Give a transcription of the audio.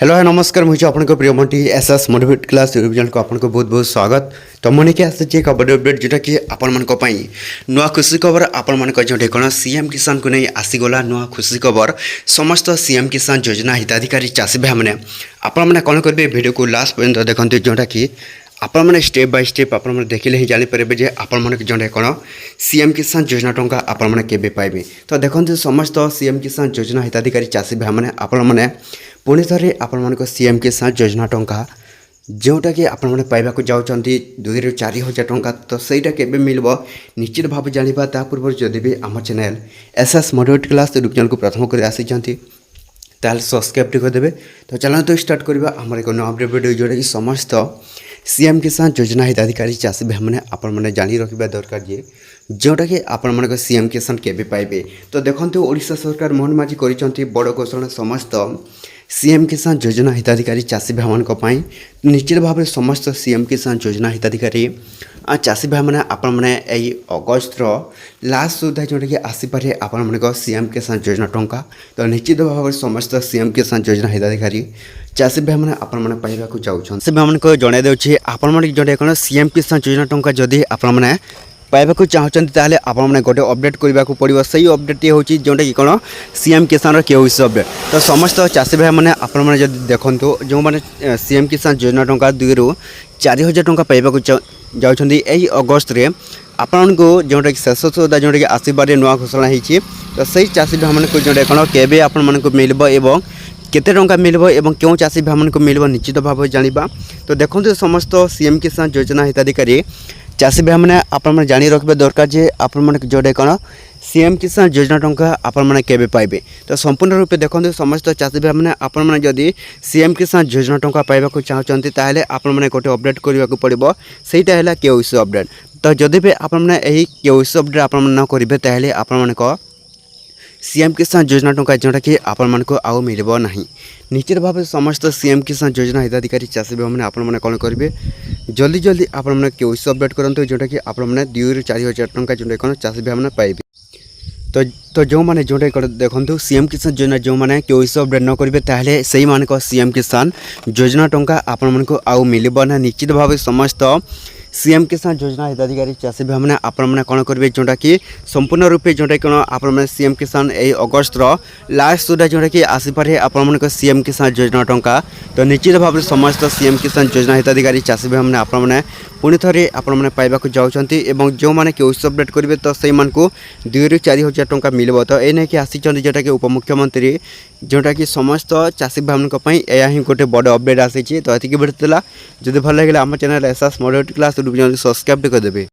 Hello है नमस्कार मुझे आपको प्रिय मंटी SS motivate class YouTube channel को आपको बहुत बहुत स्वागत। तो मन के आसी एक बड़ अपडेट जोटा कि आपण नुआ खुशी खबर आपण मान जो कौन सीएम किसान को नहीं आसीगला नुआ खुशी खबर समस्त सीएम किसान योजना हिताधिकारी चाषी भाई मैंने आपण मैंने कौन करेंगे वीडियो को लास्ट पर्यंत देखते जोटा कि आपण मैंने स्टेप बाय स्टेप आपण मैंने देखिले ही जानीपर जे आपण मैंने जो कौन सीएम किसान योजना टंका आपण मैंने केबे पाइबे। तो देखते समस्त सीएम किसान योजना हिताधिकारी चाषी भाई मैंने आपण मैंने पुणी थे आपण सीएम किसान योजना टंका जोटा कि आपण मैंने पाइबा जाऊँगी 2 ରୁ 4 हज़ार टंका। तो सहीटा केबे मिलबो निश्चित भाव जानिबा। ता पूर्व जदि भी आम channel SS motivate class YouTube channel को प्रथम कर आसी ताल सब्सक्राइब करदेवे। तो चलो तो स्टार्ट करवा आम एक नया अपडेट वीडियो जोटा कि समस्त सीएम किसान योजना हिताधिकारी चाषी भाई मैंने आपण मैंने जानी रखा दरकार जे जोटा कि आपण मान सीएम किसान केबे पाइबे। तो देखो ओडिशा सरकार मोहन माझी कर बड़ घोषणा समस्त सीएम किसान योजना हिताधिकारी चाषी भाई मान निश्चित भाव में समस्त सीएम किसान योजना हिताधिकारी चाषी भाई मैंने आपण मैंने अगस्त लास्ट सुधा जोटा कि आसीपे आपण मान सीएम किसान योजना टंका। तो निश्चित भाव में समस्त सीएम किसान योजना हिताधिकारी चाषी भाई मैंने आपण मैंने पाइबा चाहूँ से भाई को जन दूसरी आपण मैंने जोटा कौन सीएम किसान योजना टंका जदि आपण मैंने पाइबा चाहते आपने गोटे अपडेट करने को पड़ो। सही अपडेट हूँ जोटा कि कौन सीएम किसान केसी अपडेट। तो समस्त चाषी भाई मैंने आपने जब देखो जो मैंने सीएम किसान योजना टंका 2 ରୁ 4 हज़ार टंका पाइबा जाऊँगी यही अगस्त रे आपण को जोटा कि शेष सुधा जोटा कि आसबार नुआ घोषणा होती। तो सही चाषी भाई मैंने जोटा कौन केबे आपण मानक मिलबो एवं केते टंका मिलबो एवं क्यों चाषी भाई मानक मिलबो निश्चित भाव जानिबा। तो देखो समस्त सीएम किसान योजना हिताधिकारी चाषी भाई मैंने आपने जानी रखा दरकार जे आपण जोड़े कौन सीएम किसान योजना टंका आपण मैंने केबे पाइबे। तो संपूर्ण रूपे देखते समस्त चाषी भाई मैंने आपण मैंने जदि सीएम किसान योजना टंका पाइबा चाहते ताहले आपण मैंने गोटे अपडेट करने को पड़ो। सहीटा है केओसी अपडेट। तो जदि भी आपने यही केओसी अपडेट आप न करेंगे ताहले आपण मैंने सीएम किसान योजना टंका जोटा कि आपण मानक आउ मिलबो नहीं। निश्चित भाव समस्त सीएम किसान योजना हिताधिकारी चाषी भाई मैंने आपण मैंने कौन करेंगे जल्दी जल्दी आपण मैंने केओसी अपडेट करूँ जोटा कि आपण मैंने 2 ରୁ 4 हज़ार टंका जोटा कौन चाषी भाई मैंने पाइबे। तो जो मैंने जोटा देखो सीएम किसान योजना जो मैंने केओसी अपडेट न करेंगे ताहले सही मानक सीएम किसान योजना टंका आपण मानक आउ मिलबो ना। निश्चित भाव समस्त सीएम किसान योजना हिताधिकारी चाषी भाई मैंने आपण मैंने कौन करेंगे जोटा कि संपूर्ण रूपे जोटा कौन आपण मैंने सीएम किसान यही अगस्त लास्ट सुधा जोटा कि आसपारे आपण सीएम किसान योजना टंका। तो निश्चित भाव में समस्त सीएम किसान योजना हिताधिकारी चाषी भाई मैंने आपण मैंने पुणी थे आपण मैंने पाइबा जाऊँगी एवं जो मैंने केओसी अपडेट करेंगे तो से 2 ରୁ 4 हज़ार टंका मिलबो। तो ये नहीं आसी जोटा कि उपमुख्यमंत्री जोटा कि समस्त चाषी भाई यह ही गोटे बड़ अपडेट आसी। तो ये वीडियो जब भल लगे आम channel SS motivate class YouTube channel subscribe करदेवे।